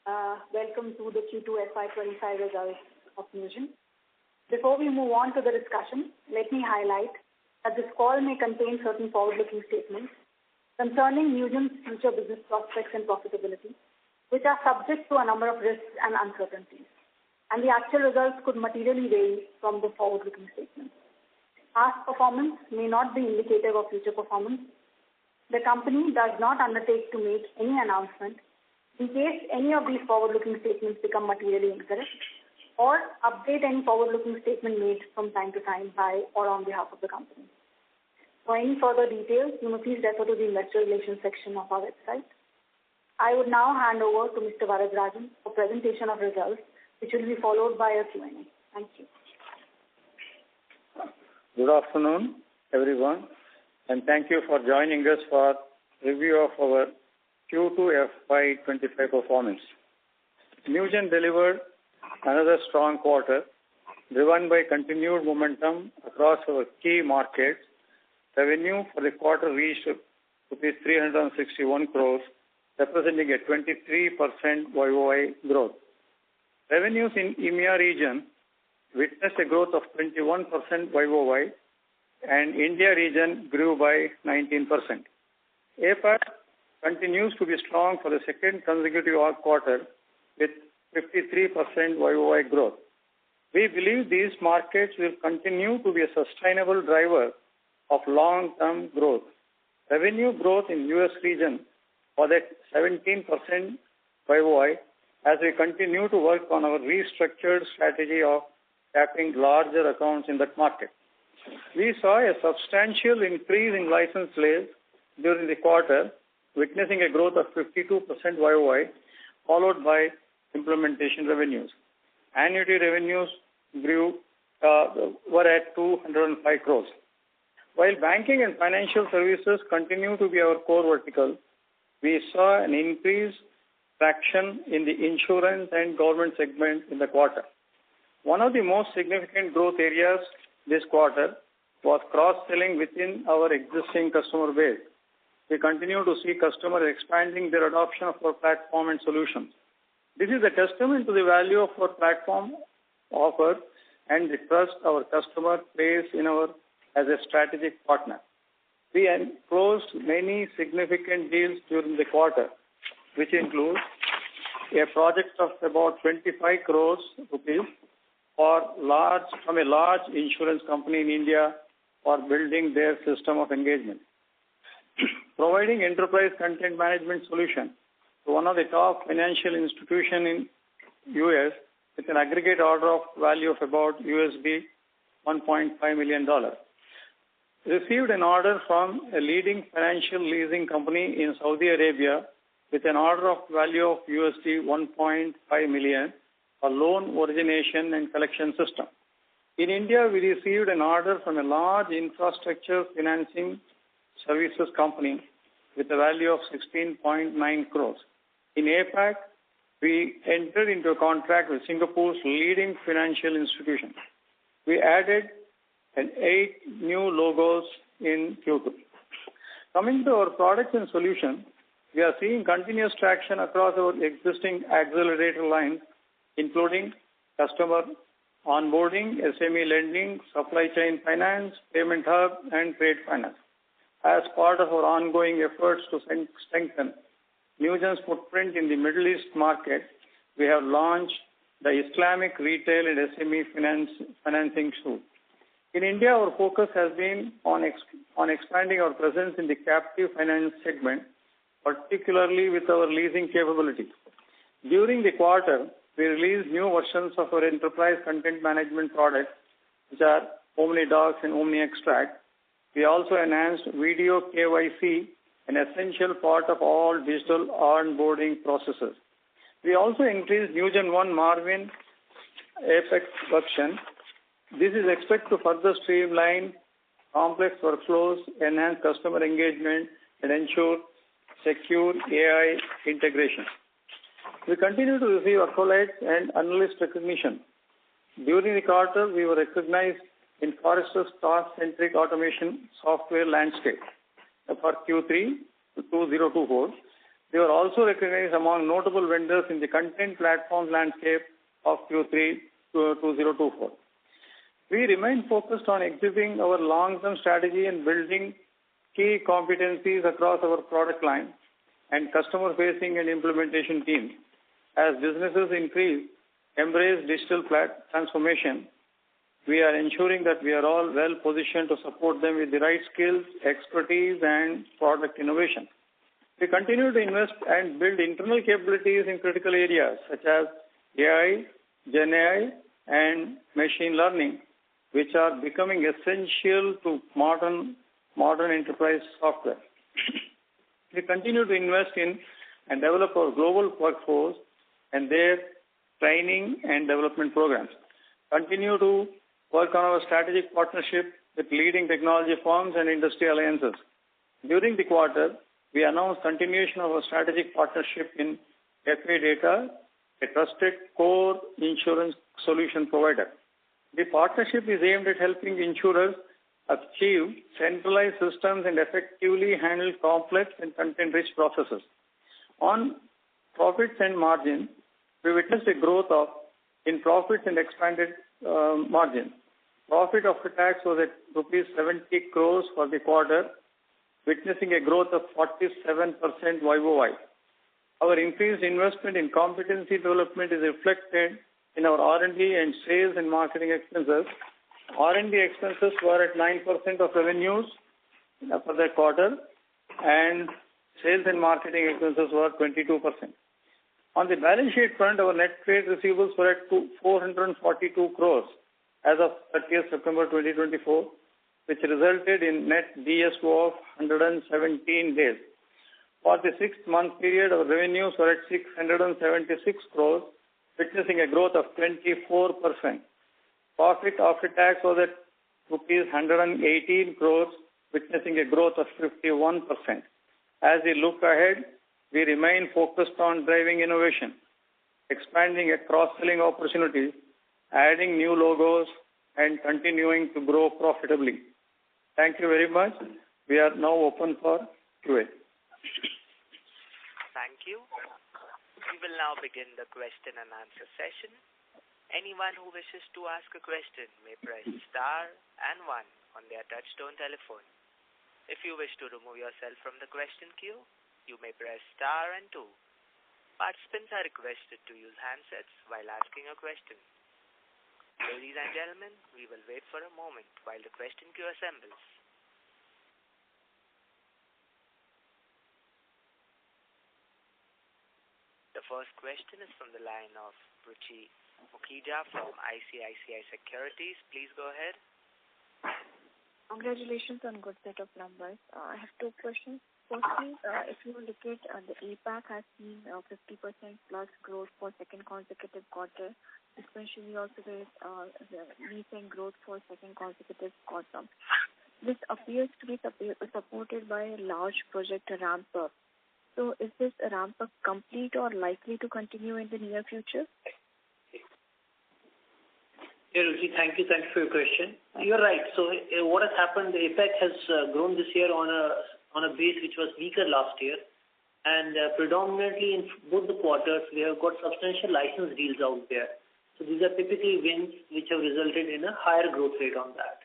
Welcome to the Q2 FY25 results of Newgen. Before we move on to the discussion, let me highlight that this call may contain certain forward-looking statements concerning Newgen's future business prospects and profitability, which are subject to a number of risks and uncertainties, and the actual results could materially vary from the forward-looking statements. Past performance may not be indicative of future performance. The company does not undertake to make any announcement in case any of these forward-looking statements become materially incorrect, or update any forward-looking statement made from time to time by or on behalf of the company. For any further details, you may please refer to the Investor Relations section of our website. I would now hand over to Mr. Varadarajan for presentation of results, which will be followed by a Q&A. Thank you. Good afternoon, everyone, and thank you for joining us for review of our Q2 FY25 performance. Newgen delivered another strong quarter, driven by continued momentum across our key markets. Revenue for the quarter reached rupees 361 crores, representing a 23% YOY growth. Revenues in EMEA region witnessed a growth of 21% YOY, and India region grew by 19%. APAC continues to be strong for the second consecutive quarter with 53% YOY growth. We believe these markets will continue to be a sustainable driver of long-term growth. Revenue growth in US region was at 17% YOY as we continue to work on our restructured strategy of tapping larger accounts in that market. We saw a substantial increase in license sales during the quarter, witnessing a growth of 52% YOY, followed by implementation revenues. Annuity revenues were at 205 crores. While banking and financial services continue to be our core vertical, we saw an increased traction in the insurance and government segment in the quarter. One of the most significant growth areas this quarter was cross-selling within our existing customer base. We continue to see customers expanding their adoption of our platform and solutions. This is a testament to the value of our platform offer and the trust our customer place in our as a strategic partner. We closed many significant deals during the quarter, which include a project of about 25 crores rupees from a large insurance company in India for building their system of engagement. Providing enterprise content management solution to one of the top financial institutions in US with an aggregate order of value of about $1.5 million. Received an order from a leading financial leasing company in Saudi Arabia with an order of value of $1.5 million for loan origination and collection system. In India, we received an order from a large infrastructure financing services company with a value of 16.9 crores. In APAC, we entered into a contract with Singapore's leading financial institution. We added 8 new logos in Q2. Coming to our products and solutions, we are seeing continuous traction across our existing accelerator lines, including customer onboarding, SME lending, supply chain finance, payment hub, and trade finance. As part of our ongoing efforts to strengthen Newgen's footprint in the Middle East market, we have launched the Islamic Retail and SME Financing Suite. In India, our focus has been on expanding our presence in the captive finance segment, particularly with our leasing capabilities. During the quarter, we released new versions of our enterprise content management products, which are OmniDocs and OmniExtract. We also enhanced video KYC, an essential part of all digital onboarding processes. We also increased Newgen One Marvin Apex version. This is expected to further streamline complex workflows, enhance customer engagement, and ensure secure AI integration. We continue to receive accolades and analyst recognition. During the quarter, we were recognized in Forrester's Task-Centric Automation Software Landscape for Q3 2024. We were also recognized among notable vendors in the content platform landscape of Q3 2024. We remain focused on executing our long-term strategy and building key competencies across our product line and customer-facing and implementation teams. As businesses embrace digital transformation, we are ensuring that we are all well positioned to support them with the right skills, expertise, and product innovation. We continue to invest and build internal capabilities in critical areas such as AI, Gen AI, and machine learning, which are becoming essential to modern enterprise software. We continue to invest in and develop our global workforce and their training and development programs. Continue to work on our strategic partnership with leading technology firms and industry alliances. During the quarter, we announced continuation of our strategic partnership in FA Data, a trusted core insurance solution provider. The partnership is aimed at helping insurers achieve centralized systems and effectively handle complex and content-rich processes. On profits and margin, we witnessed a growth in profits and expanded margin. Profit after tax was at rupees 70 crores for the quarter, witnessing a growth of 47% YOY. Our increased investment in competency development is reflected in our R&D and sales and marketing expenses. R&D expenses were at 9% of revenues for the quarter, and sales and marketing expenses were 22%. On the balance sheet front, our net trade receivables were at 442 crores as of 30th September 2024, which resulted in net DSO of 117 days. For the 6-month period, our revenues were at 676 crores, witnessing a growth of 24%. Profit after tax was at rupees 118 crores, witnessing a growth of 51%. As we look ahead, we remain focused on driving innovation, expanding cross-selling opportunities, adding new logos, and continuing to grow profitably. Thank you very much. We are now open for Q&A. Thank you. We will now begin the question and answer session. Anyone who wishes to ask a question may press star and 1 on their touchtone telephone. If you wish to remove yourself from the question queue, you may press star and 2. Participants are requested to use handsets while asking a question. Ladies and gentlemen, we will wait for a moment while the question queue assembles. The first question is from the line of Ruchi Mukhija from ICICI Securities. Please go ahead. Congratulations on good set of numbers. I have 2 questions. Firstly, if you look at the APAC has seen 50% plus growth for second consecutive quarter, especially also there is recent growth for second consecutive quarter. This appears to be supported by a large project ramp-up. So is this a ramp-up complete or likely to continue in the near future? Yeah, Ruchi, thank you for your question. You're right. So what has happened, the APAC has grown this year on a base which was weaker last year. And predominantly in both the quarters, we have got substantial license deals out there. So these are typically wins which have resulted in a higher growth rate on that.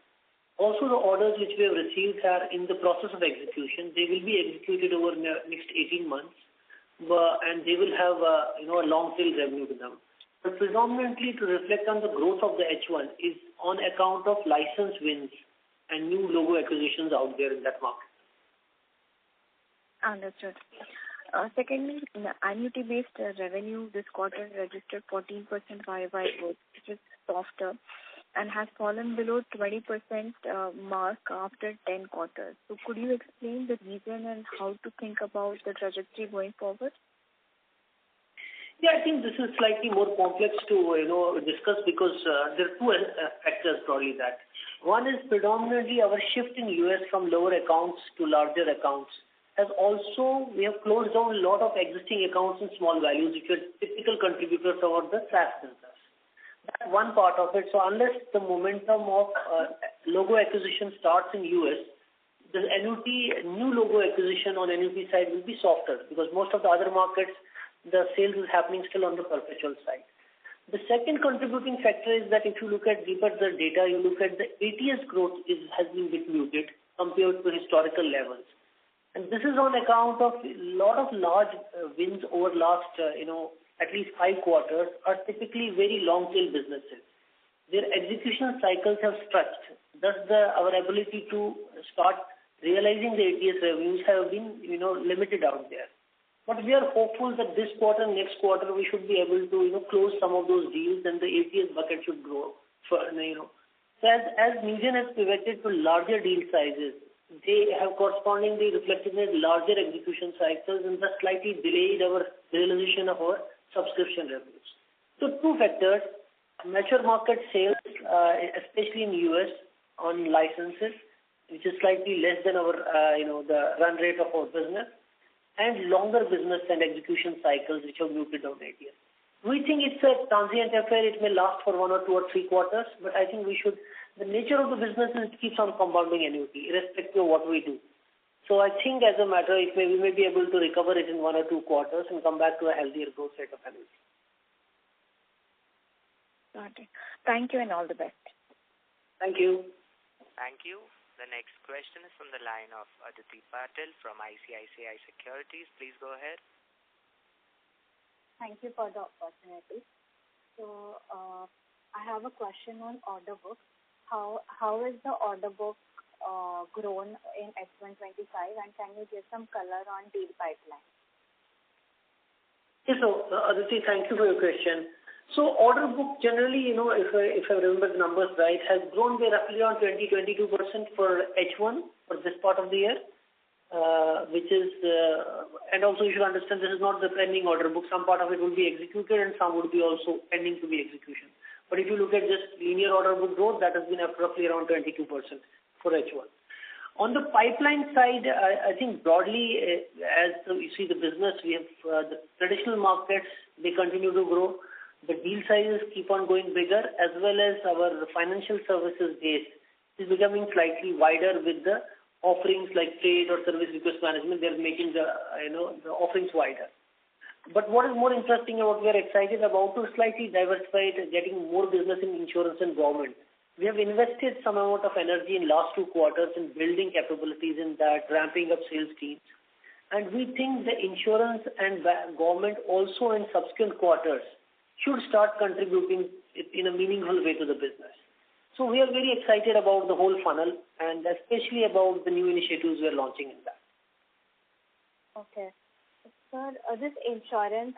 Also, the orders which we have received are in the process of execution. They will be executed over the next 18 months, and they will have a long tail revenue to them. But predominantly to reflect on the growth of the H1 is on account of license wins and new logo acquisitions out there in that market. Understood. Secondly, in the annuity-based revenue, this quarter registered 14% YY growth, which is softer and has fallen below 20% mark after 10 quarters. So could you explain the reason and how to think about the trajectory going forward? Yeah, I think this is slightly more complex to discuss because there are 2 factors probably that. One is predominantly our shift in US from lower accounts to larger accounts. As also, we have closed down a lot of existing accounts in small values, which are typical contributors toward the SaaS business. That's one part of it. So unless the momentum of logo acquisition starts in US, the annuity, new logo acquisition on annuity side will be softer because most of the other markets, the sales is happening still on the perpetual side. The second contributing factor is that if you look at deeper the data, you look at the ATS growth has been a bit muted compared to historical levels. And this is on account of a lot of large wins over last, at least 5 quarters are typically very long tail businesses. Their execution cycles have stretched. Thus, our ability to start realizing the ATS revenues have been, limited out there. But we are hopeful that this quarter, next quarter, we should be able to, close some of those deals and the ATS bucket should grow. So as Newgen has pivoted to larger deal sizes, they have correspondingly reflected in larger execution cycles and thus slightly delayed our realization of our subscription revenues. So 2 factors, mature market sales, especially in US on licenses, which is slightly less than our, the run rate of our business, and longer business and execution cycles which have muted down ATS. We think it's a transient affair. It may last for 1 or 2 or 3 quarters, but I think the nature of the business is it keeps on compounding annuity, irrespective of what we do. So I think as a matter, we may be able to recover it in 1 or 2 quarters and come back to a healthier growth rate of annuity. Got it. Thank you and all the best. Thank you. Thank you. The next question is from the line of Aditi Patil from ICICI Securities. Please go ahead. Thank you for the opportunity. So I have a question on order book. How is the order book grown in FY2025, and can you give some color on deal pipeline? Yes, so Aditi, thank you for your question. So order book generally, if I remember the numbers right, has grown by roughly around 20-22% for H1 for this part of the year, which is, and also you should understand this is not the pending order book. Some part of it will be executed and some would be also pending to be execution. But if you look at just linear order book growth, that has been roughly around 22% for H1. On the pipeline side, I think broadly, as you see the business, we have the traditional markets, they continue to grow. The deal sizes keep on going bigger, as well as our financial services base is becoming slightly wider with the offerings like trade or service request management. They're making the offerings wider. But what is more interesting and what we are excited about is slightly diversified, getting more business in insurance and government. We have invested some amount of energy in last 2 quarters in building capabilities in that, ramping up sales teams. And we think the insurance and government also in subsequent quarters should start contributing in a meaningful way to the business. So we are very excited about the whole funnel and especially about the new initiatives we are launching in that. Okay. Sir, this insurance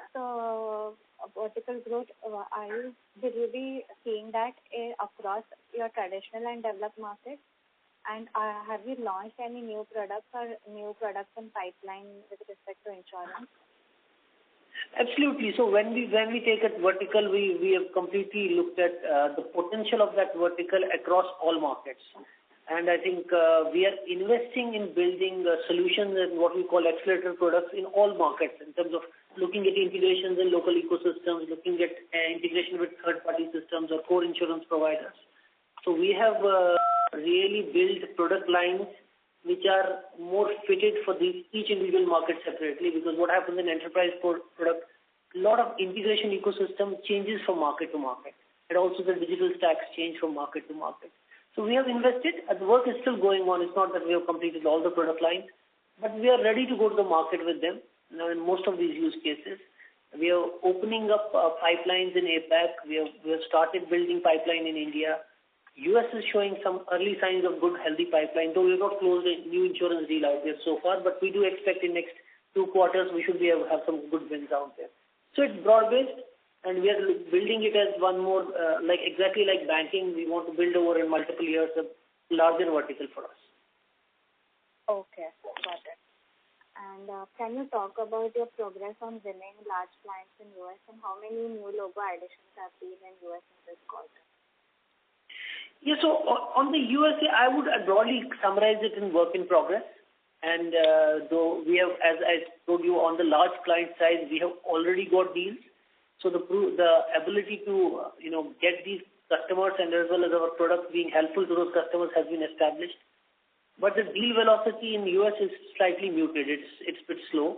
vertical growth, are you really seeing that across your traditional and developed markets? And have you launched any new products in pipeline with respect to insurance? Absolutely. So when we take a vertical, we have completely looked at the potential of that vertical across all markets. And I think we are investing in building solutions and what we call accelerator products in all markets in terms of looking at integrations in local ecosystems, looking at integration with third-party systems or core insurance providers. So we have really built product lines which are more fitted for each individual market separately, because what happens in enterprise product, a lot of integration ecosystem changes from market to market, and also the digital stacks change from market to market. So we have invested, and the work is still going on. It's not that we have completed all the product lines, but we are ready to go to the market with them. Now, in most of these use cases, we are opening up pipelines in APAC. We have started building pipeline in India. US is showing some early signs of good, healthy pipeline, though we have not closed a new insurance deal out there so far, but we do expect in next 2 quarters we should be able to have some good wins out there. So it's broad-based, and we are building it as one more, exactly like banking, we want to build over in multiple years a larger vertical for us. Okay, got it. And can you talk about your progress on winning large clients in US and how many new logo additions have been in US in this quarter? Yeah, so on the USA, I would broadly summarize it in work in progress. And though we have, as I told you, on the large client side, we have already got deals. So the ability to get these customers and as well as our products being helpful to those customers has been established. but the deal velocity in US is slightly muted. It's a bit slow.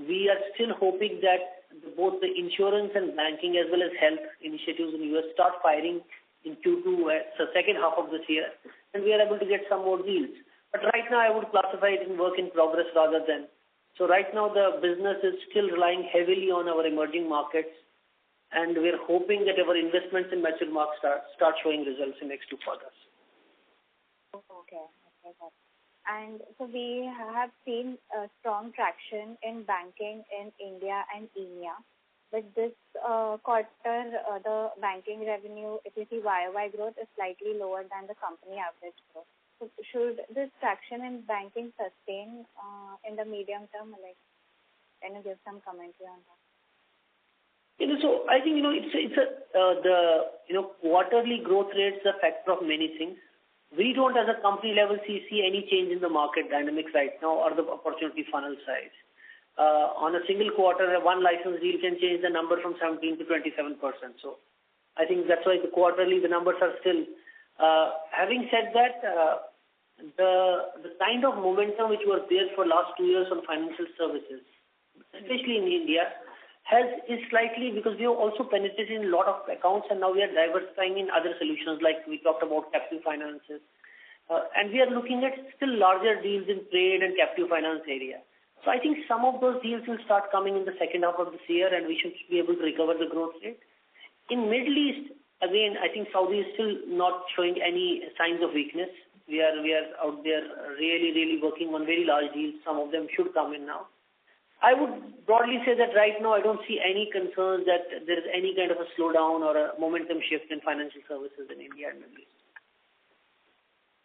We are still hoping that both the insurance and banking as well as health initiatives in US start firing in Q2, so second half of this year, and we are able to get some more deals. But right now, I would classify it in work in progress rather than. So right now, the business is still relying heavily on our emerging markets, and we're hoping that our investments in mature markets start showing results in next 2 quarters. Okay. And so we have seen strong traction in banking in India and EMEA. But this quarter, the banking revenue, if you see YOY growth, is slightly lower than the company average growth. So should this traction in banking sustain in the medium term? Like, can you give some commentary on that? So I think the quarterly growth rates are a factor of many things. We don't, as a company level, see any change in the market dynamics right now or the opportunity funnel size. On a single quarter, one license deal can change the number from 17 to 27%. So I think that's why the quarterly, the numbers are still. Having said that, the kind of momentum which was there for last 2 years on financial services, especially in India, is slightly, because we have also penetrated in a lot of accounts and now we are diversifying in other solutions like we talked about captive finances. And we are looking at still larger deals in trade and captive finance area. So I think some of those deals will start coming in the second half of this year and we should be able to recover the growth rate. In Middle East, again, I think Saudi is still not showing any signs of weakness. We are out there really working on very large deals. Some of them should come in now. I would broadly say that right now I don't see any concerns that there is any kind of a slowdown or a momentum shift in financial services in India and Middle East.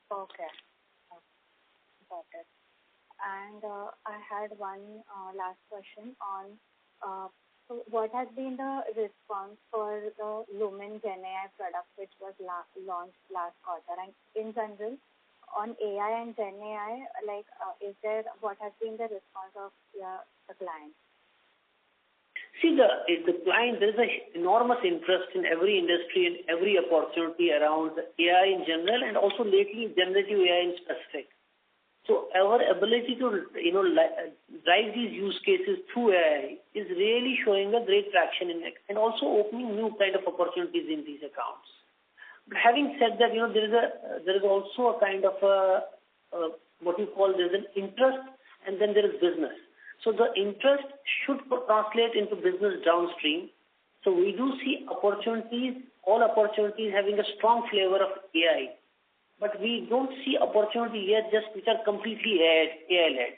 Okay. Got it. And I had one last question on so what has been the response for the Lumen GenAI product which was launched last quarter, and in general on AI and GenAI, like what has been the response of the client? See, the client, there is an enormous interest in every industry and every opportunity around AI in general and also lately generative AI in specific. So our ability to drive these use cases through AI is really showing a great traction in it and also opening new kind of opportunities in these accounts. But having said that, there is also a kind of what you call, there's an interest and then there is business. So the interest should translate into business downstream. So we do see opportunities, all opportunities having a strong flavor of AI. But we don't see opportunity yet just which are completely AI-led.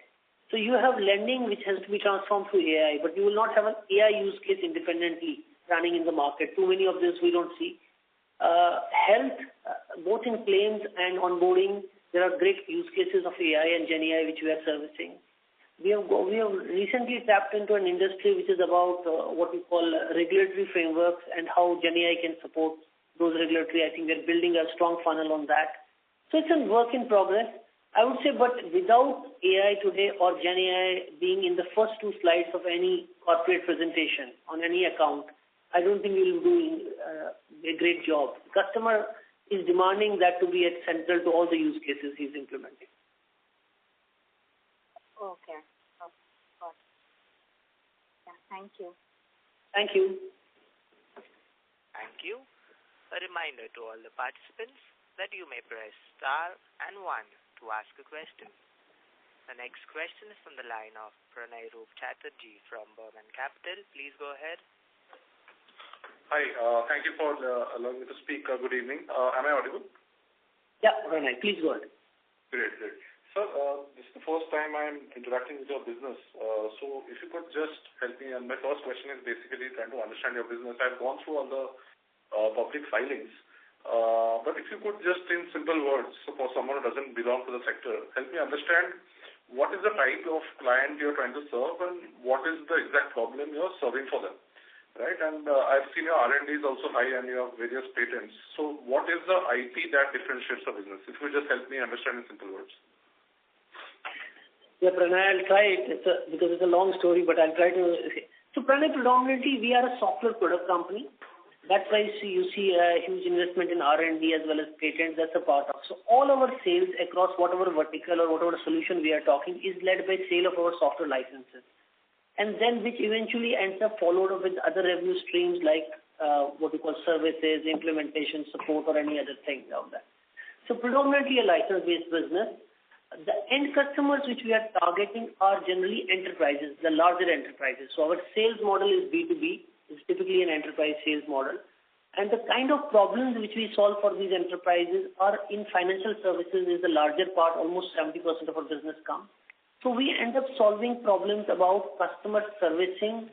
So you have lending which has to be transformed through AI, but you will not have an AI use case independently running in the market. Too many of this we don't see. Health, both in claims and onboarding, there are great use cases of AI and GenAI which we are servicing. We have recently tapped into an industry which is about what we call regulatory frameworks and how GenAI can support those regulatory. I think we're building a strong funnel on that. So it's a work in progress, I would say, but without AI today or GenAI being in the first 2 slides of any corporate presentation on any account, I don't think we'll do a great job. The customer is demanding that to be at central to all the use cases he's implementing. Okay. Got it. Yeah, thank you. Thank you. Thank you. A reminder to all the participants that you may press star and 1 to ask a question. The next question is from the line of Pranay Roop Chatterjee from Burman Capital. Please go ahead. Hi, thank you for allowing me to speak. Good evening. Am I audible? Yeah, Pranay, please go ahead. Great. Sir, this is the first time I'm interacting with your business. So if you could just help me, and my first question is basically trying to understand your business. I've gone through all the public filings. But if you could just in simple words, so for someone who doesn't belong to the sector, help me understand what is the type of client you're trying to serve and what is the exact problem you're serving for them, right? And I've seen your R&D is also high and you have various patents. So what is the IP that differentiates the business? If you could just help me understand in simple words. Yeah, Pranay, I'll try it because it's a long story, but I'll try to. So Pranay, predominantly we are a software product company. That's why you see a huge investment in R&D as well as patents. That's a part of. So all our sales across whatever vertical or whatever solution we are talking is led by sale of our software licenses, and then which eventually ends up followed up with other revenue streams like what we call services, implementation, support, or any other thing out there. So predominantly a license-based business. The end customers which we are targeting are generally enterprises, the larger enterprises. So our sales model is B2B. It's typically an enterprise sales model. And the kind of problems which we solve for these enterprises are in financial services is the larger part, almost 70% of our business comes. So we end up solving problems about customer servicing,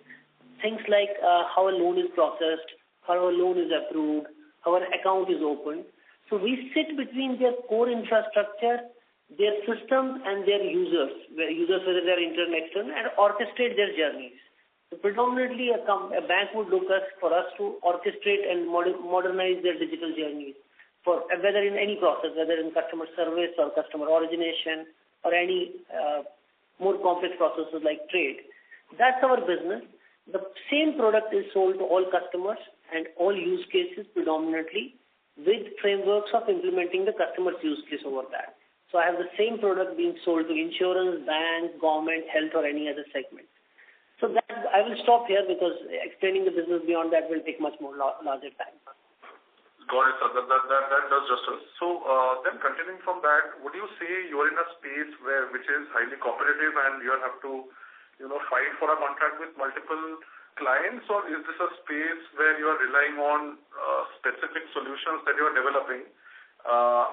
things like how a loan is processed, how a loan is approved, how an account is opened. So we sit between their core infrastructure, their systems, and their users, whether they're internal, external, and orchestrate their journeys. So predominantly, a bank would look for us to orchestrate and modernize their digital journeys, for whether in any process, whether in customer service or customer origination or any more complex processes like trade. That's our business. The same product is sold to all customers and all use cases predominantly with frameworks of implementing the customer's use case over that. So I have the same product being sold to insurance, bank, government, health, or any other segment. So that I will stop here because explaining the business beyond that will take much more larger time. Got it, sir. That does justice. So then continuing from that, would you say you are in a space which is highly competitive and you have to, fight for a contract with multiple clients, or is this a space where you are relying on specific solutions that you are developing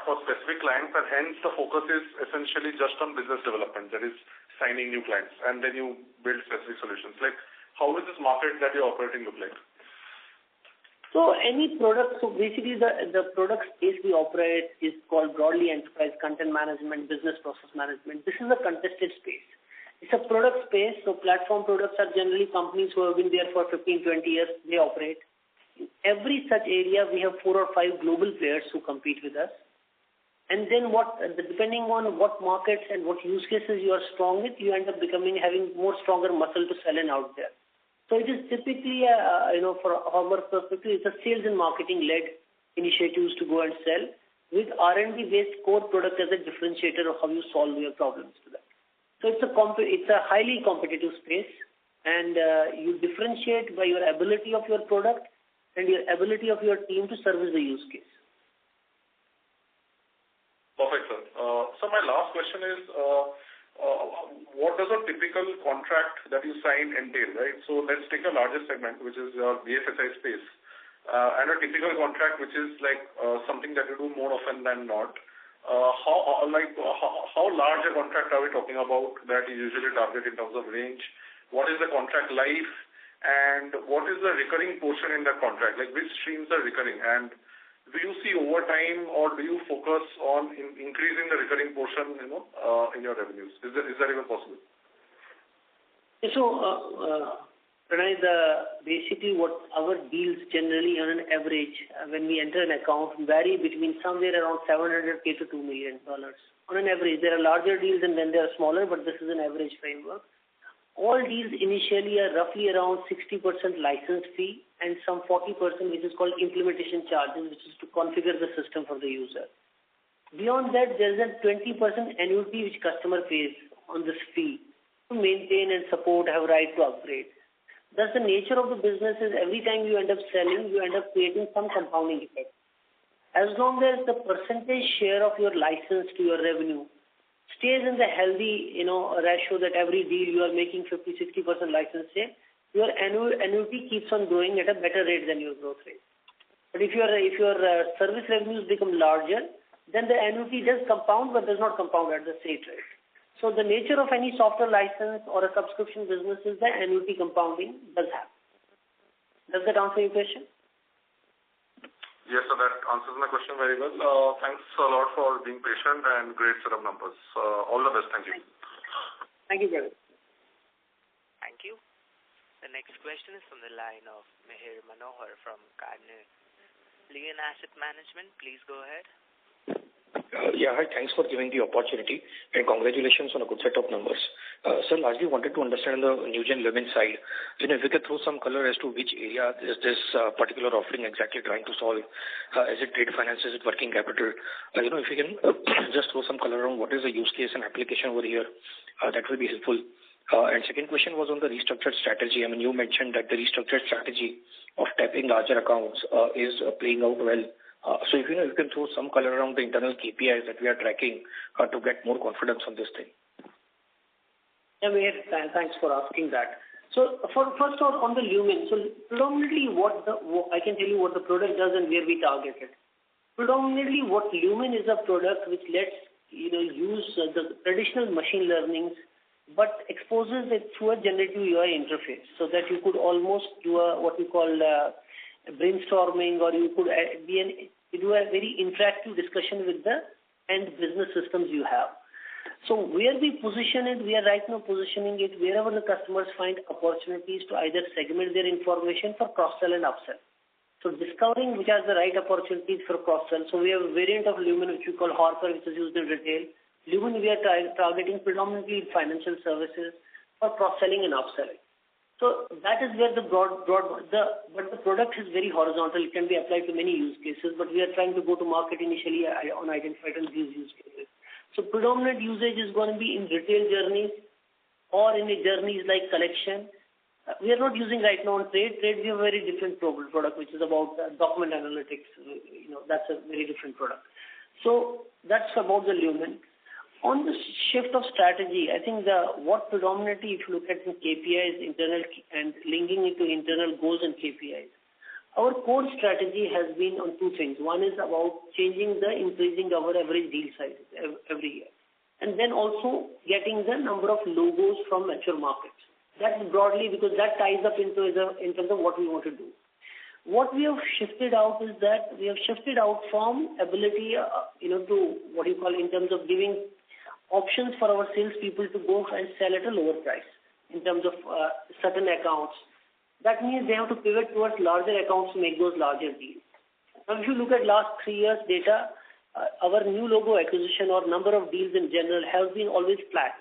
for specific clients, and hence the focus is essentially just on business development, that is signing new clients, and then you build specific solutions? Like, how is this market that you're operating look like? So any product, so basically the product space we operate is called broadly enterprise content management, business process management. This is a contested space. It's a product space, so platform products are generally companies who have been there for 15, 20 years, they operate. In every such area, we have 4 or 5 global players who compete with us. And then depending on what markets and what use cases you are strong with, you end up having more stronger muscle to sell in out there. So it is typically, for our perspective, it's a sales and marketing led initiatives to go and sell with R&D based core product as a differentiator of how you solve your problems to that. So it's a highly competitive space, and you differentiate by your ability of your product and your ability of your team to service the use case. Perfect, sir. So my last question is, what does a typical contract that you sign entail, right? So let's take a larger segment, which is your BFSI space, and a typical contract, which is like something that you do more often than not. How large a contract are we talking about that you usually target in terms of range? What is the contract life, and what is the recurring portion in that contract? Like, which streams are recurring, and do you see over time, or do you focus on increasing the recurring portion, in your revenues? Is that even possible? So, Pranay, basically what our deals generally on an average, when we enter an account, vary between somewhere around $700K to $2 million. On an average, there are larger deals and then there are smaller, but this is an average framework. All deals initially are roughly around 60% license fee and some 40% which is called implementation charges, which is to configure the system for the user. Beyond that, there is a 20% annuity which customer pays on this fee to maintain and support, have right to upgrade. Thus, the nature of the business is every time you end up selling, you end up creating some compounding effect. As long as the percentage share of your license to your revenue stays in the healthy, ratio that every deal you are making 50-60% license share, your annuity keeps on growing at a better rate than your growth rate. But if your service revenues become larger, then the annuity does compound, but does not compound at the same rate. So the nature of any software license or a subscription business is that annuity compounding does happen. Does that answer your question? Yes, so that answers my question very well. Thanks a lot for being patient and great set of numbers. All the best. Thank you. Thank you, brother. Thank you. The next question is from the line of Mihir Manohar from Carnelian Asset Management. Please go ahead. Hi, thanks for giving the opportunity and congratulations on a good set of numbers. Sir, largely wanted to understand the Newgen Lemon side. If you could throw some color as to which area is this particular offering exactly trying to solve. Is it trade finance? Is it working capital? If you can just throw some color around what is the use case and application over here, that will be helpful. And second question was on the restructured strategy. You mentioned that the restructured strategy of tapping larger accounts is playing out well. So if you can throw some color around the internal KPIs that we are tracking to get more confidence on this thing. Yeah, thanks for asking that. So first on the Lumen, so predominantly I can tell you what the product does and where we target it. Predominantly what Lumen is a product which lets use the traditional machine learnings but exposes it through a generative UI interface so that you could almost do what we call brainstorming, or you could do a very interactive discussion with the end business systems you have. So where we position it, we are right now positioning it wherever the customers find opportunities to either segment their information for cross-sell and upsell. So discovering which are the right opportunities for cross-sell. So we have a variant of Lumen which we call Harper, which is used in retail. Lumen we are targeting predominantly financial services for cross-selling and upselling. So that is where the but the product is very horizontal. It can be applied to many use cases, but we are trying to go to market initially on identifying these use cases. So predominant usage is going to be in retail journeys or in the journeys like collection. We are not using right now on trade. Trade we have a very different product which is about document analytics. That's a very different product. So that's about the Lumen. On the shift of strategy, I think what predominantly, if you look at the KPIs, internal and linking it to internal goals and KPIs, our core strategy has been on two things. One is about increasing our average deal size every year, and then also getting the number of logos from mature markets. That's broadly because that ties up in terms of what we want to do. What we have shifted out is that we have shifted out from ability, to what you call in terms of giving options for our salespeople to go and sell at a lower price in terms of certain accounts. That means they have to pivot towards larger accounts to make those larger deals. Now, if you look at last 3 years data, our new logo acquisition or number of deals in general has been always flat.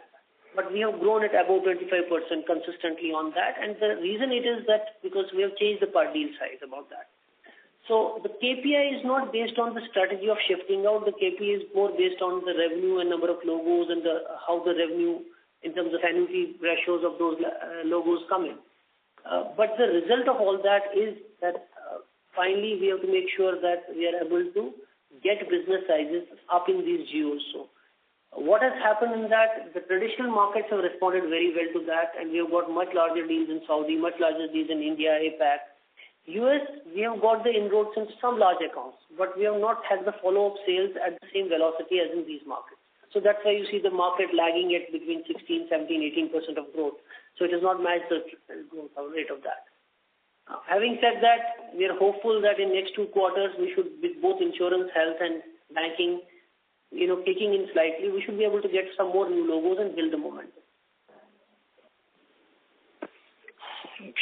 But we have grown at about 25% consistently on that. And the reason it is that because we have changed the per deal size about that. So the KPI is not based on the strategy of shifting out. The KPI is more based on the revenue and number of logos and how the revenue in terms of annuity ratios of those logos come in. But the result of all that is that finally we have to make sure that we are able to get business sizes up in these geos. So what has happened in that, the traditional markets have responded very well to that, and we have got much larger deals in Saudi, much larger deals in India, APAC. US, we have got the inroads in some large accounts, but we have not had the follow-up sales at the same velocity as in these markets. So that's why you see the market lagging at between 16, 17, 18% of growth. So it has not matched the growth rate of that. Having said that, we are hopeful that in next 2 quarters, we should, with both insurance, health, and banking, kicking in slightly, we should be able to get some more new logos and build the momentum.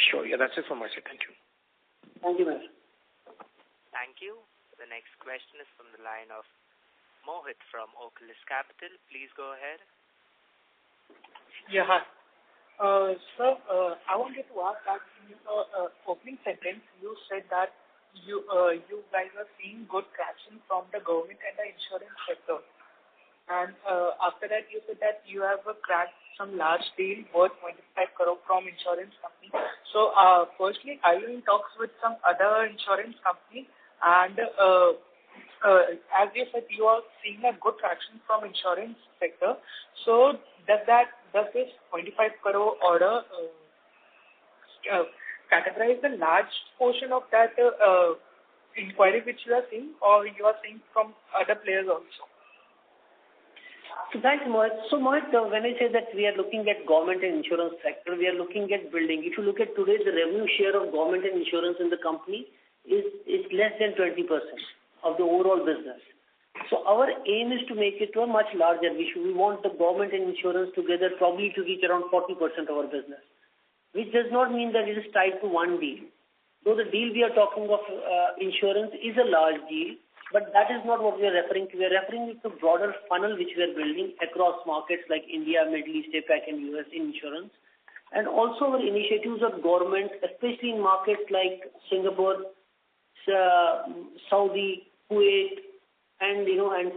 Sure. Yeah, that's it from my side. Thank you. Thank you, ma'am. Thank you. The next question is from the line of Mohit from Oculus Capital. Please go ahead. Yeah, hi. Sir, I wanted to ask that in your opening sentence, you said that you guys are seeing good traction from the government and the insurance sector. And after that, you said that you have cracked some large deal worth 25 crore from insurance company. So, firstly, are you in talks with some other insurance company? And as you said, you are seeing a good traction from insurance sector. So, does this 25 crore order categorize the large portion of that inquiry which you are seeing, or you are seeing from other players also? So thanks, Mohit. So Mohit, when I say that we are looking at government and insurance sector, we are looking at building. If you look at today, the revenue share of government and insurance in the company is less than 20% of the overall business. So our aim is to make it to a much larger. We want the government and insurance together probably to reach around 40% of our business, which does not mean that it is tied to one deal. Though the deal we are talking of insurance is a large deal, But that is not what we are referring to. We are referring to the broader funnel which we are building across markets like India, Middle East, APAC, and US in insurance. And also our initiatives of government, especially in markets like Singapore, Saudi, Kuwait, and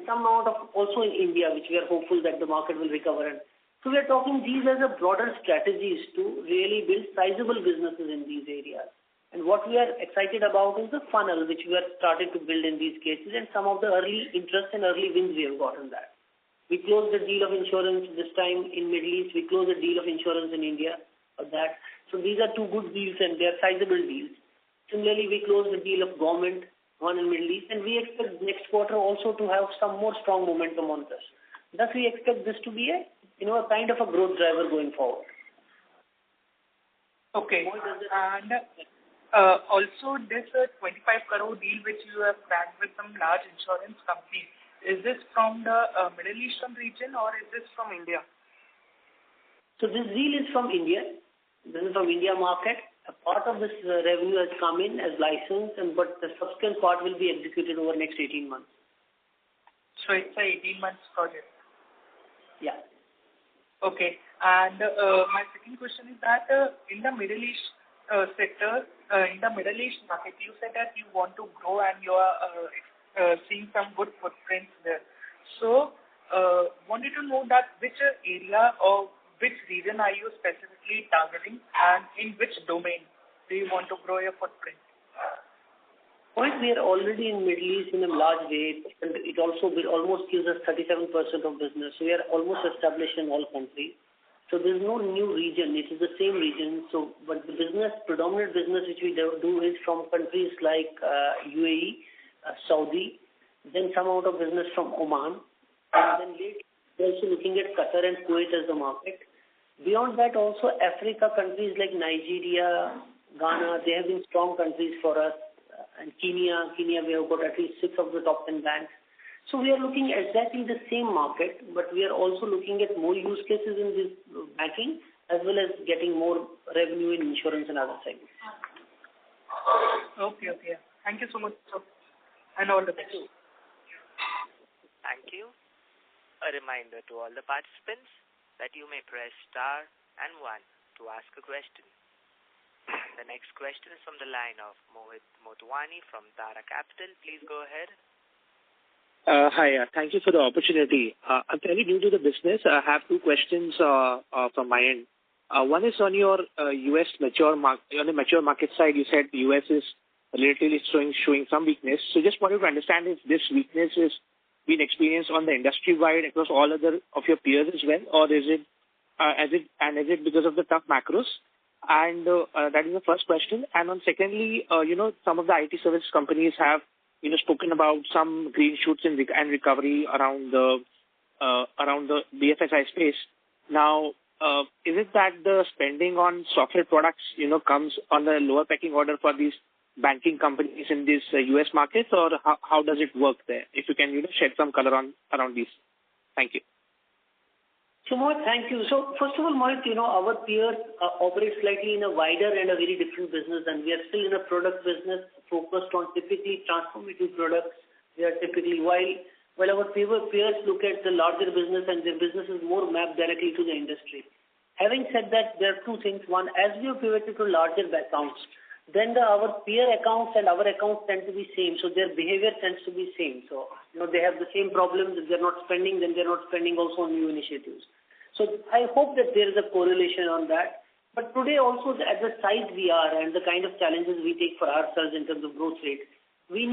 some amount of also in India, which we are hopeful that the market will recover. And so we are talking these as a broader strategies to really build sizable businesses in these areas. And what we are excited about is the funnel which we are starting to build in these cases and some of the early interest and early wins we have gotten that. We closed the deal of insurance this time in Middle East. We closed a deal of insurance in India of that. So these are two good deals and they are sizable deals. Similarly, we closed the deal of government, one in Middle East, and we expect next quarter also to have some more strong momentum on this. Thus, we expect this to be a kind of a growth driver going forward. Okay. And also, this 25 crore deal which you have cracked with some large insurance companies, is this from the Middle Eastern region or is this from India? So this deal is from India. This is from India market. A part of this revenue has come in as license, but the subsequent part will be executed over next 18 months. So it's a 18 months project? Yeah. Okay. And my second question is that in the Middle East sector, in the Middle East market, you said that you want to grow and you are seeing some good footprints there. So, wanted to know that which area or which region are you specifically targeting and in which domain do you want to grow your footprint? Point, we are already in Middle East in a large way, and it also almost gives us 37% of business. So we are almost established in all countries. So there is no new region. It is the same region. So, but the predominant business which we do is from countries like UAE, Saudi, then some amount of business from Oman, and then later we're also looking at Qatar and Kuwait as the market. Beyond that, also Africa countries like Nigeria, Ghana, they have been strong countries for us. And Kenya, we have got at least 6 of the top 10 banks. So we are looking at exactly the same market, but we are also looking at more use cases in this banking as well as getting more revenue in insurance and other segments. Okay. Thank you so much, sir. And all the best. Thank you. A reminder to all the participants that you may press star and 1 to ask a question. The next question is from the line of Mohit Motwani from Tara Capital. Please go ahead. Hi, thank you for the opportunity. I'm fairly new to the business. I have 2 questions from my end. One is on your US mature market. On the mature market side, you said the US is relatively showing some weakness. So just wanted to understand if this weakness is being experienced on the industry wide across all other of your peers as well, or is it because of the tough macros? And that is the first question. And on secondly, some of the IT service companies have spoken about some green shoots and recovery around the BFSI space. Now, is it that the spending on software products, comes on the lower pecking order for these banking companies in these US markets, or how does it work there? If you can, shed some color around these. Thank you. So, Mohit, thank you. So, first of all, Mohit, our peers operate slightly in a wider and a very different business, and we are still in a product business focused on typically transformative products. We are typically, while our peers look at the larger business and their business is more mapped directly to the industry. Having said that, there are 2 things. One, as we have pivoted to larger accounts, then our peer accounts and our accounts tend to be same, so their behavior tends to be same. So, they have the same problems. If they're not spending, then they're not spending also on new initiatives. So I hope that there is a correlation on that. But today also at the size we are and the kind of challenges we take for ourselves in terms of growth rate, we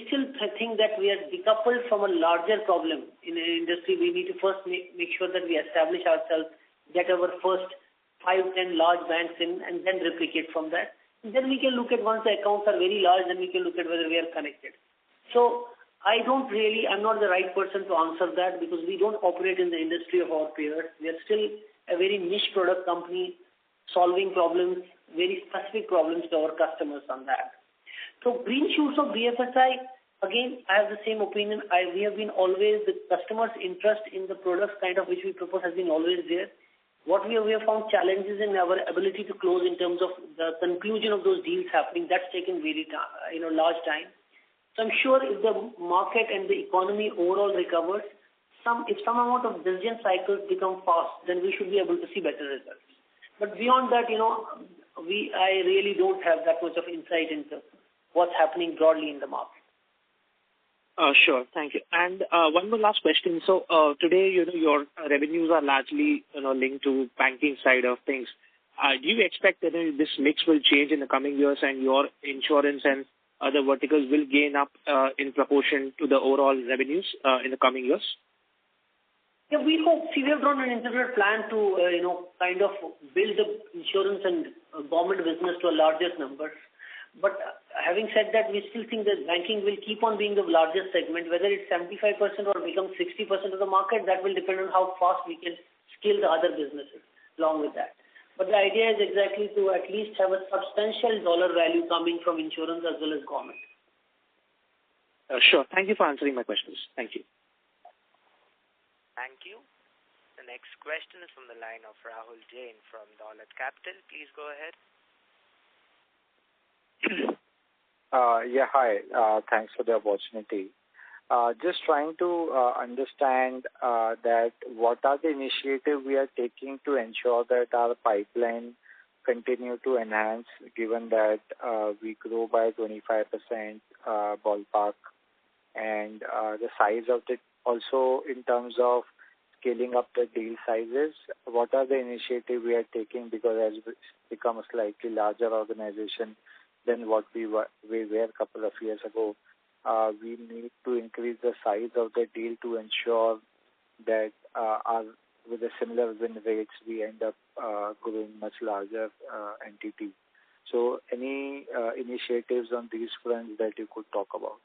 still think that we are decoupled from a larger problem in an industry. We need to first make sure that we establish ourselves, get our first 5-10 large banks in, and then replicate from that. And then we can look at, once the accounts are very large, then we can look at whether we are connected. So I'm not the right person to answer that because we don't operate in the industry of our peers. We are still a very niche product company solving problems, very specific problems to our customers on that. So green shoots of BFSI, again, I have the same opinion. We have been always, the customer's interest in the products kind of which we propose has been always there. What we have found challenges in our ability to close in terms of the conclusion of those deals happening. That's taken very large time. So I'm sure if the market and the economy overall recovers, if some amount of decision cycles become fast, then we should be able to see better results. But beyond that, I really don't have that much of insight into what's happening broadly in the market. Sure. Thank you. And one more last question. So today, your revenues are largely, linked to banking side of things. Do you expect that this mix will change in the coming years and your insurance and other verticals will gain up in proportion to the overall revenues in the coming years? Yeah, we hope. See, we have drawn an integrated plan to, kind of build the insurance and government business to a larger number. But having said that, we still think that banking will keep on being the largest segment. Whether it's 75% or become 60% of the market, that will depend on how fast we can scale the other businesses along with that. But the idea is exactly to at least have a substantial dollar value coming from insurance as well as government. Sure. Thank you for answering my questions. Thank you. Thank you. The next question is from the line of Rahul Jain from Dolat Capital. Please go ahead. Hi. Thanks for the opportunity. Just trying to understand that what are the initiatives we are taking to ensure that our pipeline continue to enhance, given that we grow by 25% ballpark, and the size of it also in terms of scaling up the deal sizes. What are the initiatives we are taking, because as we become a slightly larger organization than what we were a couple of years ago, we need to increase the size of the deal to ensure that with a similar win rates, we end up growing much larger entity. So any initiatives on these fronts that you could talk about?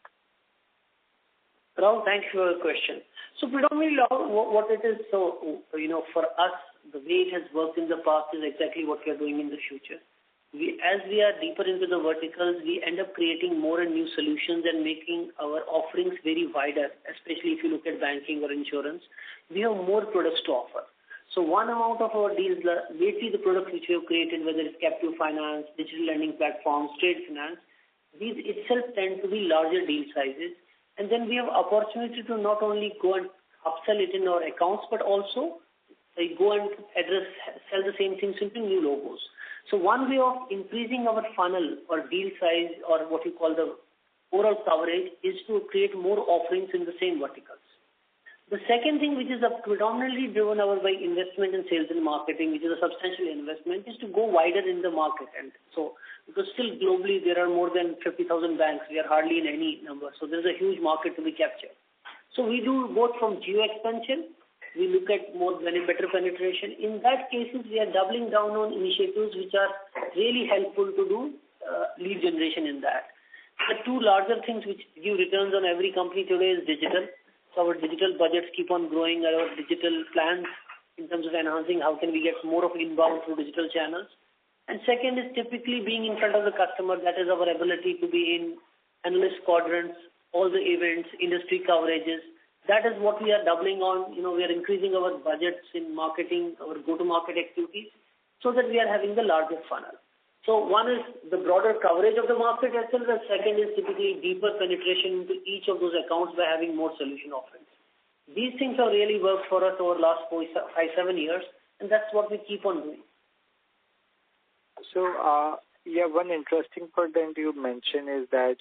Rahul, thanks for your question. So predominantly, what it is, for us, the way it has worked in the past is exactly what we are doing in the future. As we are deeper into the verticals, we end up creating more and new solutions and making our offerings very wider, especially if you look at banking or insurance. We have more products to offer. So one amount of our deals, lately the products which we have created, whether it's captive finance, digital lending platforms, trade finance, these itself tend to be larger deal sizes. And then we have opportunity to not only go and upsell it in our accounts, but also go and sell the same things into new logos. So one way of increasing our funnel or deal size, or what you call the overall coverage, is to create more offerings in the same verticals. The second thing, which is predominantly driven by investment in sales and marketing, which is a substantial investment, is to go wider in the market. And so, because still globally there are more than 50,000 banks, we are hardly in any number. So there's a huge market to be captured. So we do both from geo expansion, we look at better penetration. In that cases, we are doubling down on initiatives which are really helpful to do lead generation in that. The two larger things which give returns on every company today is digital. So our digital budgets keep on growing, our digital plans in terms of enhancing how can we get more of inbound through digital channels. And second is typically being in front of the customer. That is our ability to be in analyst quadrants, all the events, industry coverages. That is what we are doubling on. We are increasing our budgets in marketing, our go-to-market activities, so that we are having the larger funnel. So one is the broader coverage of the market itself, and second is typically deeper penetration into each of those accounts by having more solution offerings. These things have really worked for us over the last 5-7 years, and that's what we keep on doing. So, one interesting point that you mentioned is that,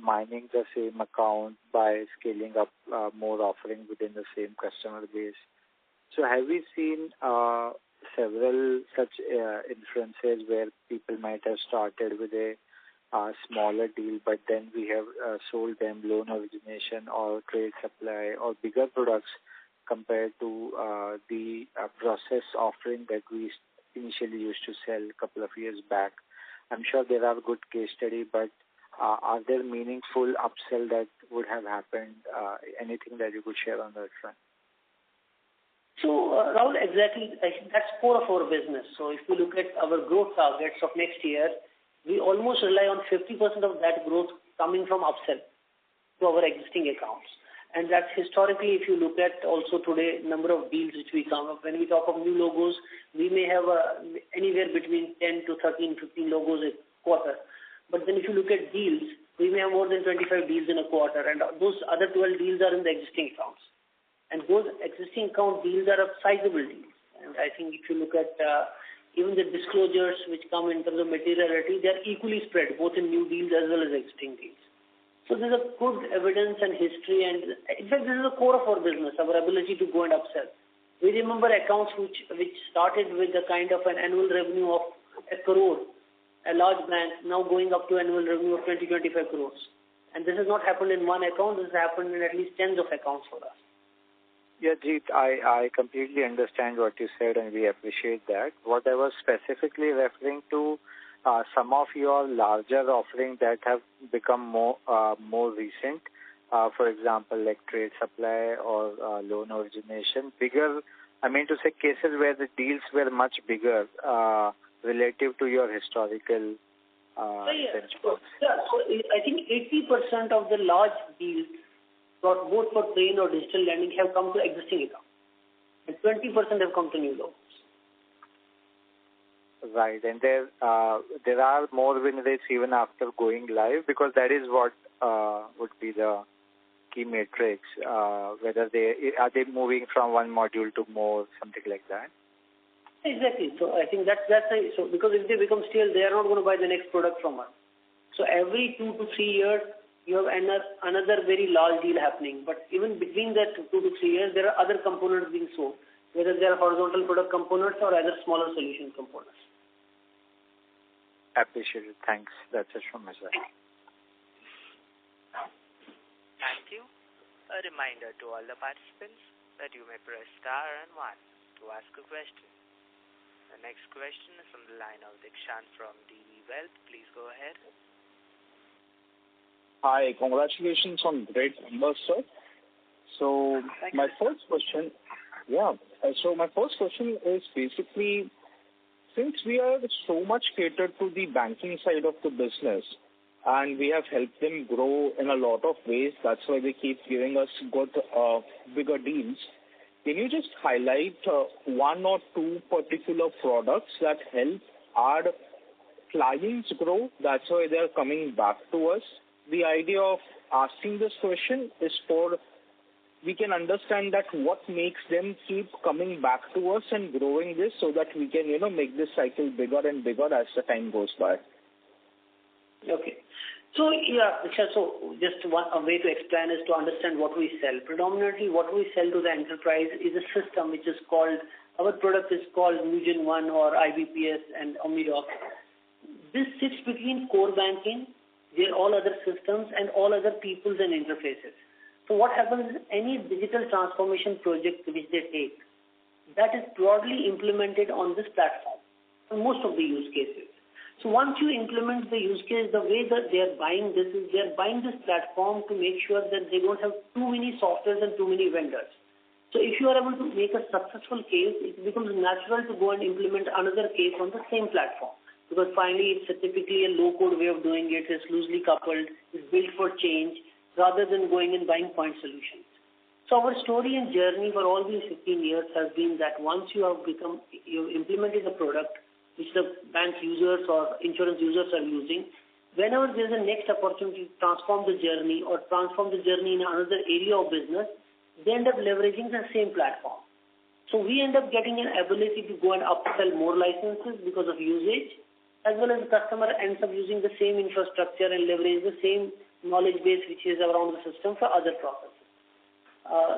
mining the same account by scaling up more offerings within the same customer base. So have we seen several such instances where people might have started with a smaller deal, but then we have sold them loan origination or trade supply or bigger products compared to the process offering that we initially used to sell a couple of years back? I'm sure there are good case studies, but are there meaningful upsell that would have happened? Anything that you could share on that front? So, Rahul, exactly, that's core of our business. So if we look at our growth targets of next year, we almost rely on 50% of that growth coming from upsell to our existing accounts. And that's historically, if you look at also today, number of deals which we come up. When we talk of new logos, we may have anywhere between 10 to 13, 15 logos a quarter. But then if you look at deals, we may have more than 25 deals in a quarter, and those other 12 deals are in the existing accounts. And those existing account deals are of sizable deals. And I think if you look at even the disclosures which come in terms of materiality, they are equally spread, both in new deals as well as existing deals. So there's a good evidence and history, and in fact, this is the core of our business, our ability to go and upsell. We remember accounts which started with a kind of an annual revenue of 1 crore, a large bank, now going up to annual revenue of 20-25 crores. And this has not happened in one account, this has happened in at least tens of accounts for us. Yeah, Jeet, I completely understand what you said, and we appreciate that. What I was specifically referring to, some of your larger offerings that have become more recent, for example, like trade supply or loan origination, bigger, I mean to say cases where the deals were much bigger relative to your historical benchmarks. So I think 80% of the large deals, both for trade or digital lending, have come to existing accounts, and 20% have come to new loans. Right, and there are more win rates even after going live, because that is what would be the key matrix. Whether are they moving from one module to more, something like that. Exactly. So I think that's so because if they become stale, they are not going to buy the next product from us. So every 2 to 3 years, you have another very large deal happening. But even between that 2 to 3 years, there are other components being sold, whether they are horizontal product components or other smaller solution components. Appreciate it. Thanks. That's it from my side. Thank you. A reminder to all the participants that you may press star and 1 to ask a question. The next question is from the line of Dikshant from DB Wealth. Please go ahead. Hi, congratulations on great numbers, sir. So my first question is basically, since we are so much catered to the banking side of the business and we have helped them grow in a lot of ways, that's why they keep giving us good, bigger deals. Can you just highlight one or two particular products that help our clients grow? That's why they are coming back to us. The idea of asking this question is for we can understand that what makes them keep coming back to us and growing this, so that we can, make this cycle bigger and bigger as the time goes by. Okay. So, so just a way to explain is to understand what we sell. Predominantly, what we sell to the enterprise is a system which is called, our product is called Newgen One or IBPS and OmniDoc. This sits between core banking, their all other systems, and all other peoples and interfaces. So what happens is any digital transformation project which they take, that is broadly implemented on this platform for most of the use cases. So once you implement the use case, the way that they are buying this is they are buying this platform to make sure that they don't have too many softwares and too many vendors. So if you are able to make a successful case, it becomes natural to go and implement another case on the same platform. Because finally, it's typically a low-code way of doing it. It's loosely coupled. It's built for change rather than going and buying point solutions. So our story and journey for all these 15 years has been that once you've implemented a product which the bank users or insurance users are using, whenever there's a next opportunity to transform the journey or transform the journey in another area of business, they end up leveraging the same platform. So we end up getting an ability to go and upsell more licenses because of usage, as well as the customer ends up using the same infrastructure and leverage the same knowledge base which is around the system for other processes.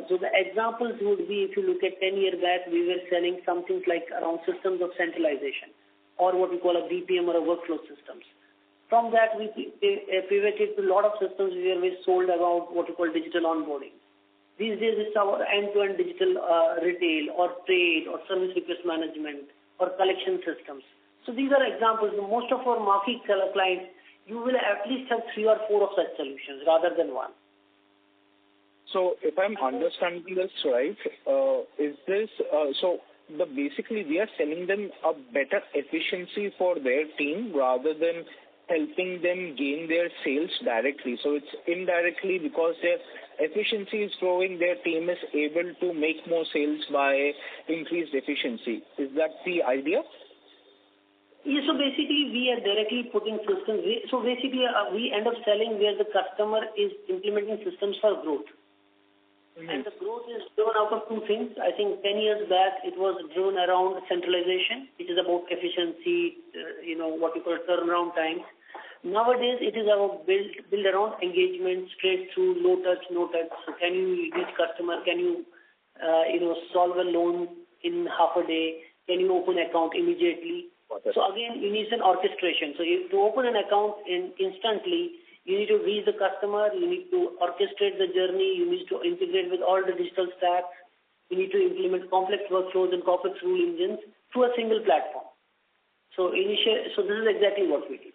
So the examples would be, if you look at 10 years back, we were selling some things like around systems of centralization, or what we call a BPM or a workflow systems. From that, we pivoted to a lot of systems where we sold about what we call digital onboarding. These days, it's our end-to-end digital retail or trade or service request management or collection systems. So these are examples. Most of our marquee clients, you will at least have 3 or 4 of such solutions rather than one. So if I'm understanding this right, is this basically we are selling them a better efficiency for their team rather than helping them gain their sales directly. So it's indirectly because their efficiency is growing, their team is able to make more sales by increased efficiency. Is that the idea? Yeah, so basically we are directly putting systems. We end up selling where the customer is implementing systems for growth. And the growth is driven out of two things. I think 10 years back it was driven around centralization, which is about efficiency, what we call turnaround times. Nowadays it is about build around engagement, straight through, low touch, no touch. So can you reach customer? Can you solve a loan in half a day? Can you open account immediately? So again, you need an orchestration. So to open an account instantly, you need to reach the customer, you need to orchestrate the journey, you need to integrate with all the digital stacks, you need to implement complex workflows and complex rule engines through a single platform. So this is exactly what we do.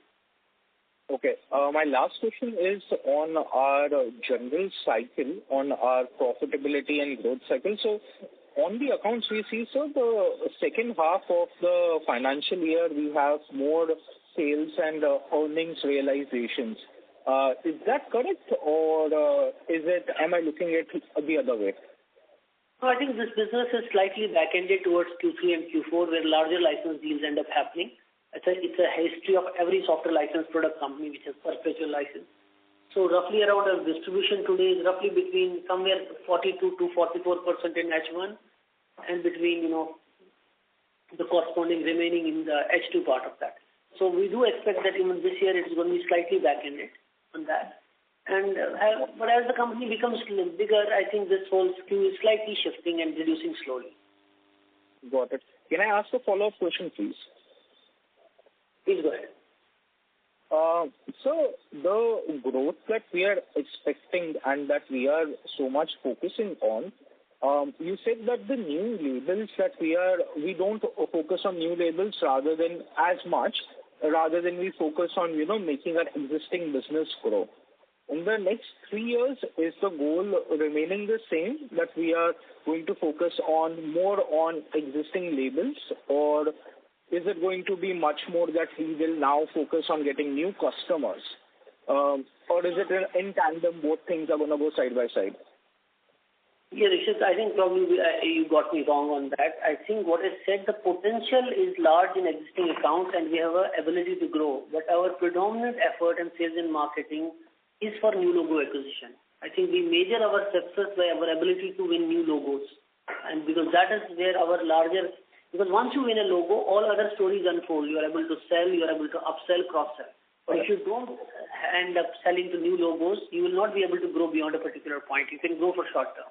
Okay. My last question is on our general cycle, on our profitability and growth cycle. So on the accounts we see, so the second half of the financial year, we have more sales and earnings realizations. Is that correct, or am I looking at it the other way? No, I think this business is slightly back-ended towards Q3 and Q4, where larger license deals end up happening. It's a history of every software license product company which has perpetual license. So roughly around our distribution today is roughly between somewhere 42 to 44% in H1 and between, the corresponding remaining in the H2 part of that. So we do expect that even this year it is going to be slightly back-ended on that. But as the company becomes bigger, I think this whole skew is slightly shifting and reducing slowly. Got it. Can I ask a follow-up question, please? Please go ahead. So the growth that we are expecting and that we are so much focusing on, you said that the new labels that we don't focus on new labels rather than we focus on, making our existing business grow. In the next 3 years, is the goal remaining the same, that we are going to focus more on existing labels, or is it going to be much more that we will now focus on getting new customers? Or is it in tandem, both things are going to go side by side? Yeah, Rishit, I think probably you got me wrong on that. I think what I said, the potential is large in existing accounts and we have an ability to grow. But our predominant effort in sales and marketing is for new logo acquisition. I think we measure our success by our ability to win new logos. And because that is where because once you win a logo, all other stories unfold. You are able to sell, you are able to upsell, cross-sell. But if you don't end up selling to new logos, you will not be able to grow beyond a particular point. You can grow for short term.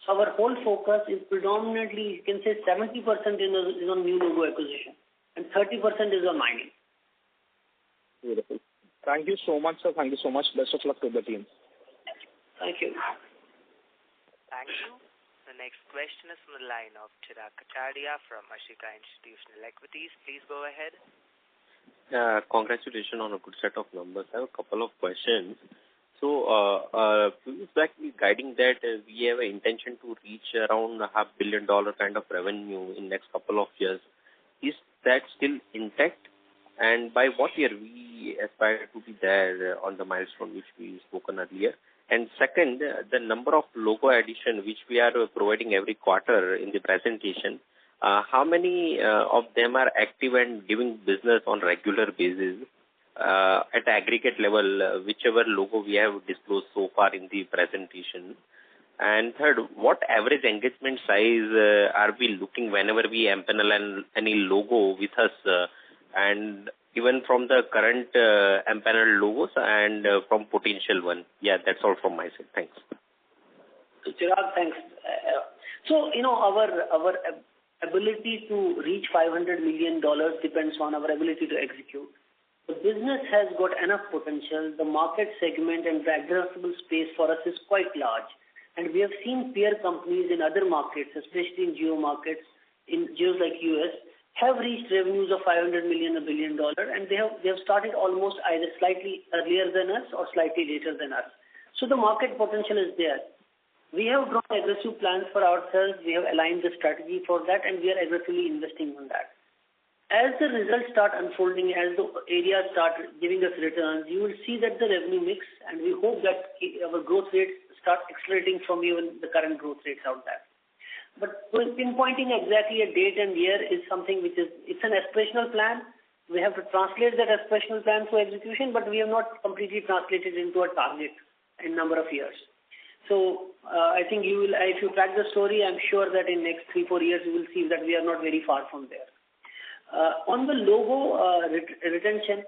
So our whole focus is predominantly, you can say 70% is on new logo acquisition and 30% is on mining. Beautiful. Thank you so much, sir. Thank you so much. Best of luck to the team. Thank you. Thank you. The next question is from the line of Chirag Kachariya from Ashika Institutional Equities. Please go ahead. Congratulations on a good set of numbers. I have a couple of questions. So, exactly guiding that we have an intention to reach around $500 million kind of revenue in next couple of years. Is that still intact? And by what year we aspire to be there on the milestone which we spoken earlier? And second, the number of logo addition which we are providing every quarter in the presentation, how many of them are active and giving business on regular basis? At aggregate level, whichever logo we have disclosed so far in the presentation. And third, what average engagement size are we looking whenever we empanel any logo with us, and even from the current empaneled logos and from potential one? Yeah, that's all from my side. Thanks. Chirag, thanks. So, our ability to reach $500 million depends on our ability to execute. The business has got enough potential. The market segment and the addressable space for us is quite large. And we have seen peer companies in other markets, especially in geo markets, in geos like US, have reached revenues of $500 million, $1 billion, and they have started almost either slightly earlier than us or slightly later than us. So the market potential is there. We have drawn aggressive plans for ourselves. We have aligned the strategy for that, and we are aggressively investing on that. As the results start unfolding, as the areas start giving us returns, you will see that the revenue mix, and we hope that our growth rates start accelerating from even the current growth rates out there. But pinpointing exactly a date and year is something it's an aspirational plan, We have to translate that aspirational plan to execution, but we have not completely translated into a target in number of years. So I think you will, if you track the story, I'm sure that in next 3-4 years you will see that we are not very far from there. On the logo retention,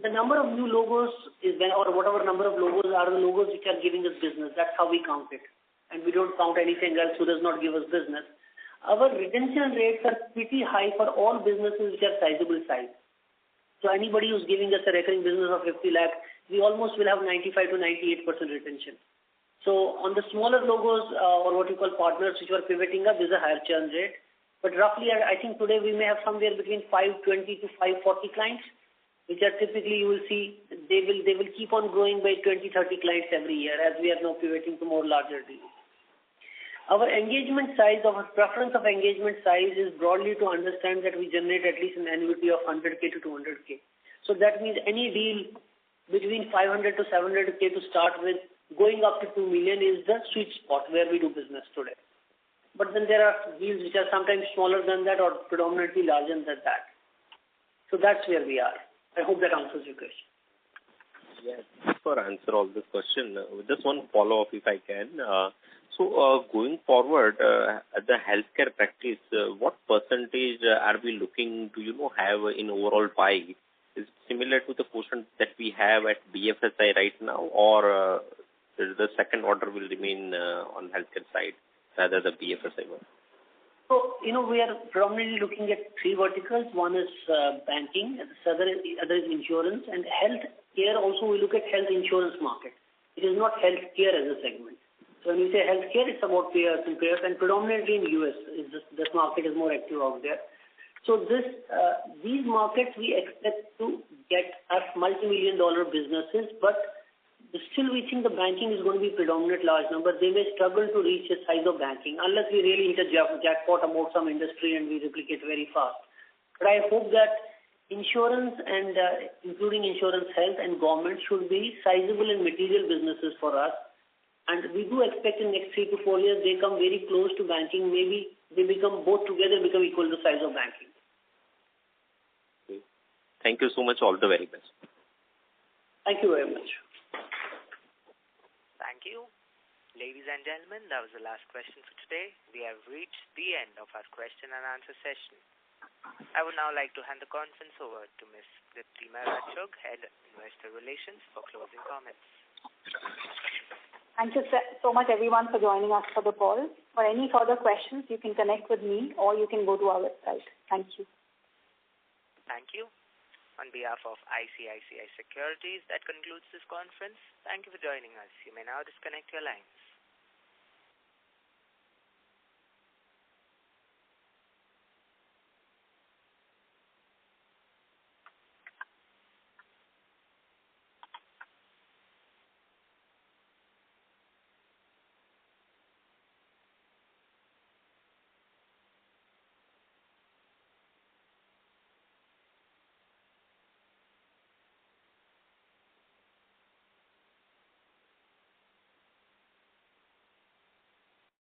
the number of new logos is when, or whatever number of logos are the logos which are giving us business. That's how we count it. And we don't count anything else who does not give us business. Our retention rates are pretty high for all businesses which are sizable size. So anybody who's giving us a recurring business of 50 lakh, we almost will have 95 to 98% retention. So on the smaller logos or what you call partners which were pivoting up, there's a higher churn rate. But roughly, I think today we may have somewhere between 520 to 540 clients, which are typically, you will see, they will keep on growing by 20, 30 clients every year as we are now pivoting to more larger deals. Our engagement size, our preference of engagement size is broadly to understand that we generate at least an annuity of 100K to 200K. So that means any deal between 500 to 700K to start with, going up to 2 million is the sweet spot where we do business today. But then there are deals which are sometimes smaller than that or predominantly larger than that. So that's where we are. I hope that answers your question. Yes, for answer all this question, just one follow-up if I can. So going forward, at the healthcare practice, what percentage are we looking to, have in overall pie? Is it similar to the portion that we have at BFSI right now, or the second order will remain on healthcare side rather than the BFSI one? So, we are predominantly looking at 3 verticals. One is banking, the other is insurance, and healthcare also we look at health insurance market. It is not healthcare as a segment. So when we say healthcare, it's about payers, and predominantly in US, this market is more active out there. So these markets we expect to get as multi-million-dollar businesses, but still we think the banking is going to be predominant large number. They may struggle to reach the size of banking unless we really hit a jackpot about some industry and we replicate very fast. But I hope that insurance and including insurance, health and government should be sizable and material businesses for us. And we do expect in next 3 to 4 years they come very close to banking. Maybe they become both together become equal to the size of banking. Okay. Thank you so much. All the very best. Thank you very much. Thank you. Ladies and gentlemen, that was the last question for today. We have reached the end of our question and answer session. I would now like to hand the conference over to Ms. Dipti Mehra-Chugh, Head Investor Relations, for closing comments. Thank you so much everyone for joining us for the call. For any further questions, you can connect with me or you can go to our website. Thank you. Thank you. On behalf of ICICI Securities, that concludes this conference. Thank you for joining us. You may now disconnect your lines.